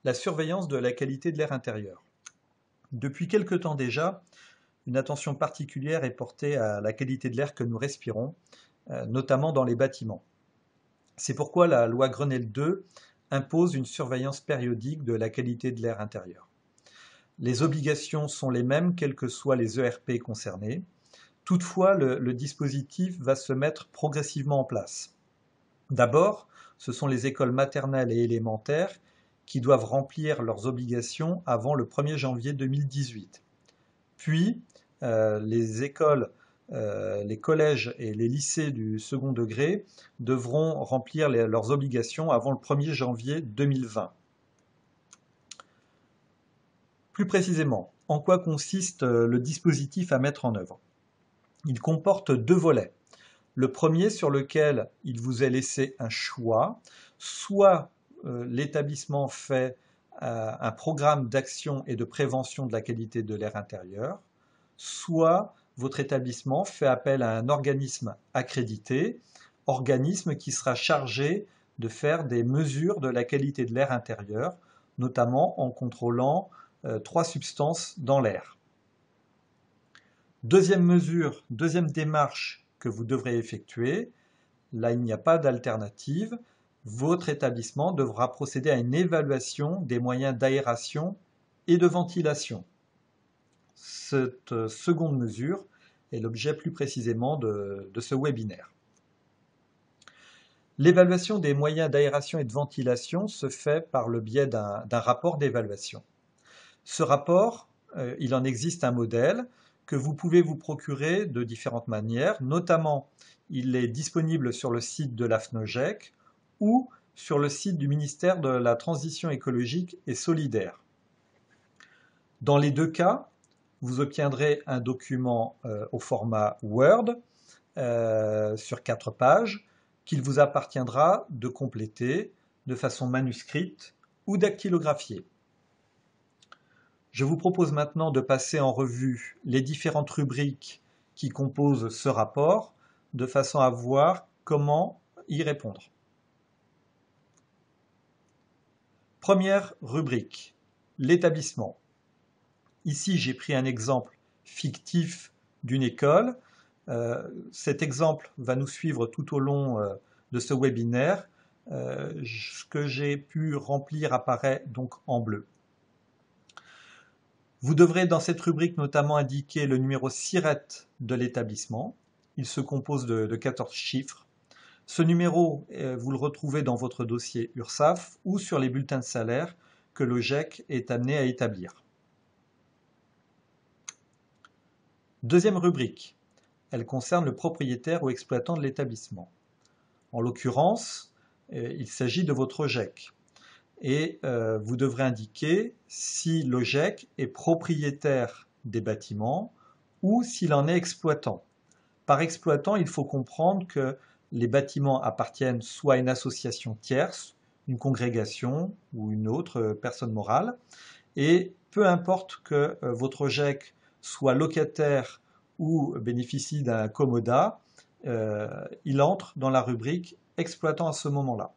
La surveillance de la qualité de l'air intérieur. Depuis quelque temps déjà, une attention particulière est portée à la qualité de l'air que nous respirons, notamment dans les bâtiments. C'est pourquoi la loi Grenelle II impose une surveillance périodique de la qualité de l'air intérieur. Les obligations sont les mêmes quels que soient les ERP concernés. Toutefois, le dispositif va se mettre progressivement en place. D'abord, ce sont les écoles maternelles et élémentaires qui doivent remplir leurs obligations avant le 1er janvier 2018. Puis, les écoles, les collèges et les lycées du second degré devront remplir leurs obligations avant le 1er janvier 2020. Plus précisément, en quoi consiste le dispositif à mettre en œuvre? Il comporte deux volets. Le premier sur lequel il vous est laissé un choix, soit l'établissement fait un programme d'action et de prévention de la qualité de l'air intérieur, soit votre établissement fait appel à un organisme accrédité, organisme qui sera chargé de faire des mesures de la qualité de l'air intérieur, notamment en contrôlant 3 substances dans l'air. Deuxième mesure, deuxième démarche que vous devrez effectuer, là il n'y a pas d'alternative, votre établissement devra procéder à une évaluation des moyens d'aération et de ventilation. Cette seconde mesure est l'objet plus précisément de ce webinaire. L'évaluation des moyens d'aération et de ventilation se fait par le biais d'un rapport d'évaluation. Ce rapport, il en existe un modèle que vous pouvez vous procurer de différentes manières, notamment il est disponible sur le site de l'AFNOGEC ou sur le site du ministère de la Transition écologique et solidaire. Dans les deux cas, vous obtiendrez un document au format Word sur 4 pages qu'il vous appartiendra de compléter de façon manuscrite ou dactylographiée. Je vous propose maintenant de passer en revue les différentes rubriques qui composent ce rapport, de façon à voir comment y répondre. Première rubrique, l'établissement. Ici, j'ai pris un exemple fictif d'une école. Cet exemple va nous suivre tout au long de ce webinaire. Ce que j'ai pu remplir apparaît donc en bleu. Vous devrez dans cette rubrique notamment indiquer le numéro SIRET de l'établissement. Il se compose de 14 chiffres. Ce numéro, vous le retrouvez dans votre dossier URSSAF ou sur les bulletins de salaire que l'OGEC est amené à établir. Deuxième rubrique, elle concerne le propriétaire ou exploitant de l'établissement. En l'occurrence, il s'agit de votre OGEC. Et vous devrez indiquer si l'OGEC est propriétaire des bâtiments ou s'il en est exploitant. Par exploitant, il faut comprendre que les bâtiments appartiennent soit à une association tierce, une congrégation ou une autre personne morale, et peu importe que votre OGEC soit locataire ou bénéficie d'un commodat, il entre dans la rubrique exploitant à ce moment-là.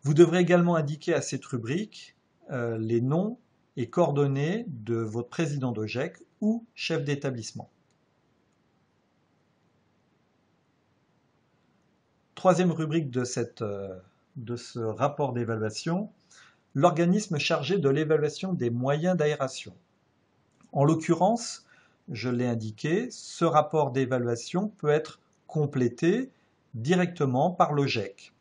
Vous devrez également indiquer à cette rubrique les noms et coordonnées de votre président d'OGEC ou chef d'établissement. Troisième rubrique de ce rapport d'évaluation, l'organisme chargé de l'évaluation des moyens d'aération. En l'occurrence, je l'ai indiqué, ce rapport d'évaluation peut être complété directement par l'OGEC.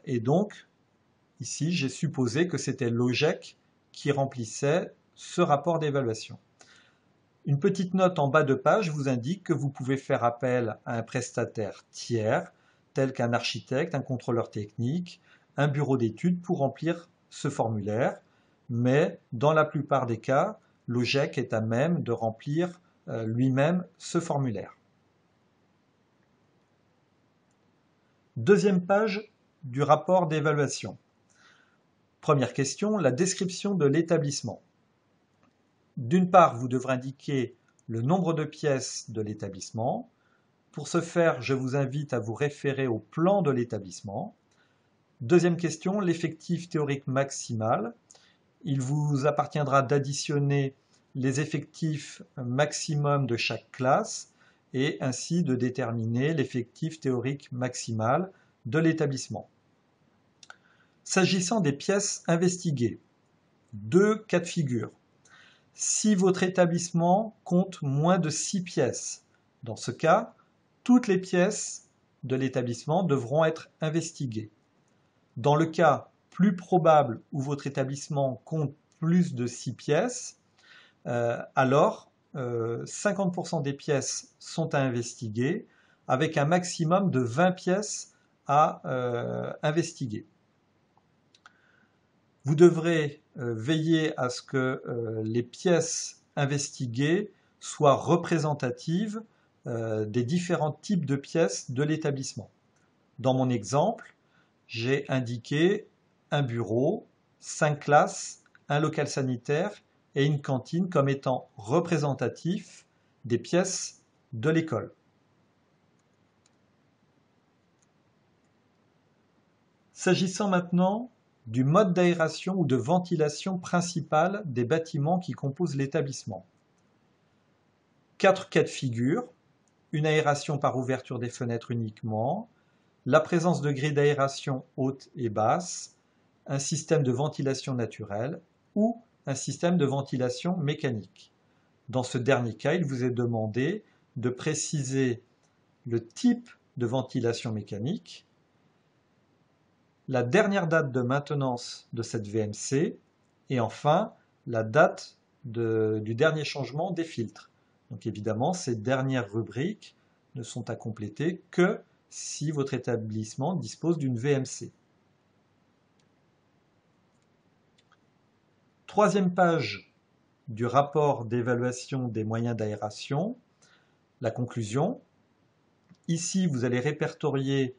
Et donc, ici, j'ai supposé que c'était l'OGEC qui remplissait ce rapport d'évaluation. Une petite note en bas de page vous indique que vous pouvez faire appel à un prestataire tiers, tel qu'un architecte, un contrôleur technique, un bureau d'études pour remplir ce formulaire, mais dans la plupart des cas, l'OGEC est à même de remplir lui-même ce formulaire. Deuxième page du rapport d'évaluation. Première question, la description de l'établissement. D'une part, vous devrez indiquer le nombre de pièces de l'établissement. Pour ce faire, je vous invite à vous référer au plan de l'établissement. Deuxième question, l'effectif théorique maximal. Il vous appartiendra d'additionner les effectifs maximum de chaque classe et ainsi de déterminer l'effectif théorique maximal de l'établissement. S'agissant des pièces investiguées, deux cas de figure. Si votre établissement compte moins de 6 pièces, dans ce cas, toutes les pièces de l'établissement devront être investiguées. Dans le cas plus probable où votre établissement compte plus de 6 pièces, alors 50% des pièces sont à investiguer avec un maximum de 20 pièces à investiguer. Vous devrez veiller à ce que les pièces investiguées soient représentatives des différents types de pièces de l'établissement. Dans mon exemple, j'ai indiqué un bureau, 5 classes, un local sanitaire et une cantine comme étant représentatifs des pièces de l'école. S'agissant maintenant du mode d'aération ou de ventilation principal des bâtiments qui composent l'établissement. 4 cas de figure, une aération par ouverture des fenêtres uniquement, la présence de grilles d'aération haute et basse, un système de ventilation naturelle ou un système de ventilation mécanique. Dans ce dernier cas, il vous est demandé de préciser le type de ventilation mécanique, la dernière date de maintenance de cette VMC et enfin la date du dernier changement des filtres. Donc évidemment, ces dernières rubriques ne sont à compléter que si votre établissement dispose d'une VMC. Troisième page du rapport d'évaluation des moyens d'aération, la conclusion. Ici, vous allez répertorier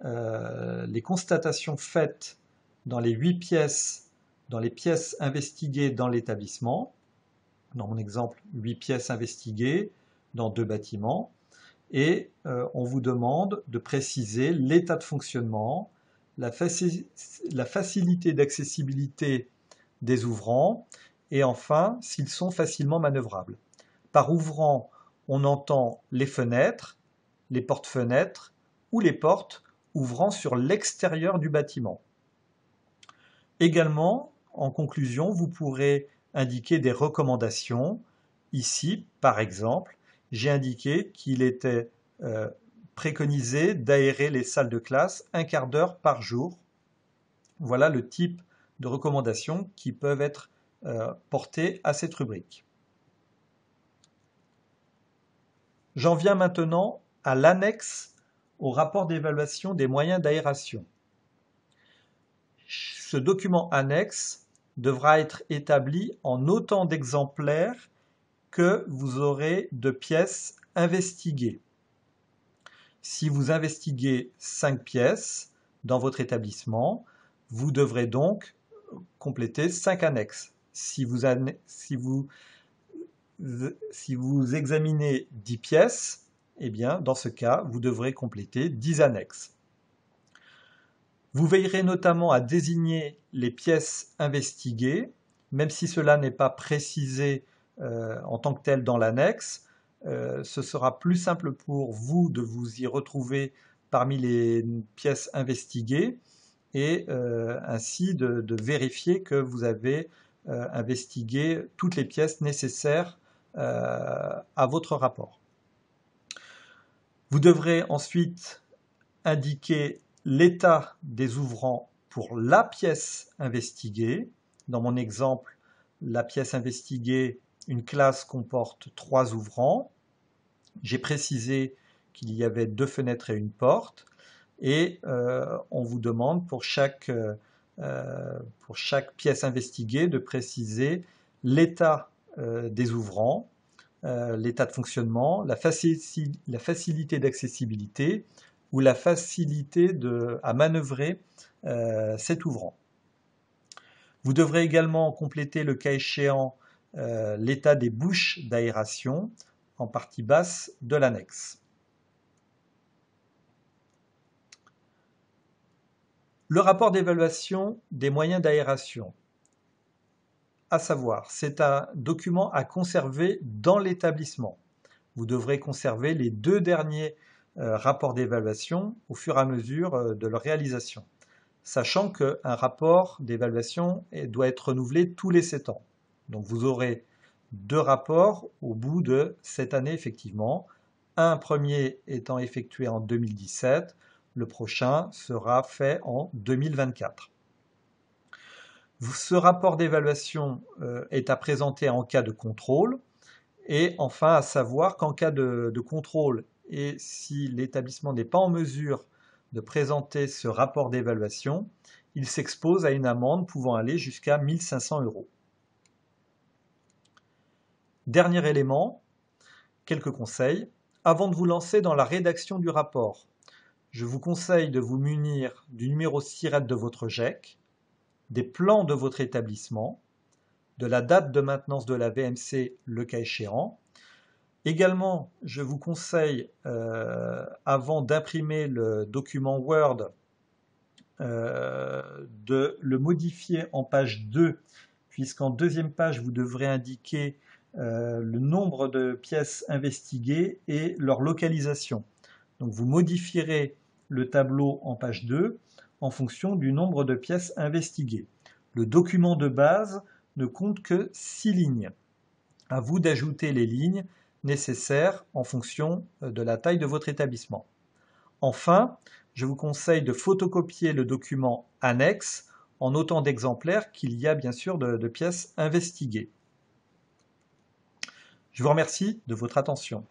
les constatations faites dans les 8 pièces, dans les pièces investiguées dans l'établissement. Dans mon exemple, 8 pièces investiguées dans 2 bâtiments. Et on vous demande de préciser l'état de fonctionnement, la facilité d'accessibilité des ouvrants et enfin s'ils sont facilement manœuvrables. Par ouvrant, on entend les fenêtres, les portes-fenêtres ou les portes ouvrant sur l'extérieur du bâtiment. Également, en conclusion, vous pourrez indiquer des recommandations. Ici, par exemple, j'ai indiqué qu'il était préconisé d'aérer les salles de classe un quart d'heure par jour. Voilà le type de recommandations qui peuvent être portées à cette rubrique. J'en viens maintenant à l'annexe au rapport d'évaluation des moyens d'aération. Ce document annexe devra être établi en autant d'exemplaires que vous aurez de pièces investiguées. Si vous investiguez 5 pièces dans votre établissement, vous devrez donc compléter 5 annexes. Si vous examinez 10 pièces, eh bien, dans ce cas, vous devrez compléter 10 annexes. Vous veillerez notamment à désigner les pièces investiguées, même si cela n'est pas précisé en tant que tel dans l'annexe. Ce sera plus simple pour vous de vous y retrouver parmi les pièces investiguées et ainsi de vérifier que vous avez investigué toutes les pièces nécessaires à votre rapport. Vous devrez ensuite indiquer l'état des ouvrants pour la pièce investiguée. Dans mon exemple, la pièce investiguée, une classe comporte 3 ouvrants. J'ai précisé qu'il y avait 2 fenêtres et une porte. Et on vous demande pour chaque pièce investiguée de préciser l'état des ouvrants, l'état de fonctionnement, la facilité d'accessibilité ou la facilité à manœuvrer cet ouvrant. Vous devrez également compléter le cas échéant l'état des bouches d'aération en partie basse de l'annexe. Le rapport d'évaluation des moyens d'aération, à savoir, c'est un document à conserver dans l'établissement. Vous devrez conserver les 2 derniers rapports d'évaluation au fur et à mesure de leur réalisation, sachant qu'un rapport d'évaluation doit être renouvelé tous les 7 ans. Donc vous aurez 2 rapports au bout de cette année effectivement, un premier étant effectué en 2017, le prochain sera fait en 2024. Ce rapport d'évaluation est à présenter en cas de contrôle et enfin à savoir qu'en cas de contrôle et si l'établissement n'est pas en mesure de présenter ce rapport d'évaluation, il s'expose à une amende pouvant aller jusqu'à 1 500 €. Dernier élément, quelques conseils. Avant de vous lancer dans la rédaction du rapport, je vous conseille de vous munir du numéro SIRET de votre GEC, des plans de votre établissement, de la date de maintenance de la VMC le cas échéant. Également, je vous conseille, avant d'imprimer le document Word, de le modifier en page 2, puisqu'en deuxième page, vous devrez indiquer le nombre de pièces investiguées et leur localisation. Donc vous modifierez le tableau en page 2 en fonction du nombre de pièces investiguées. Le document de base ne compte que 6 lignes. À vous d'ajouter les lignes nécessaires en fonction de la taille de votre établissement. Enfin, je vous conseille de photocopier le document annexe en autant d'exemplaires qu'il y a bien sûr de pièces investiguées. Je vous remercie de votre attention.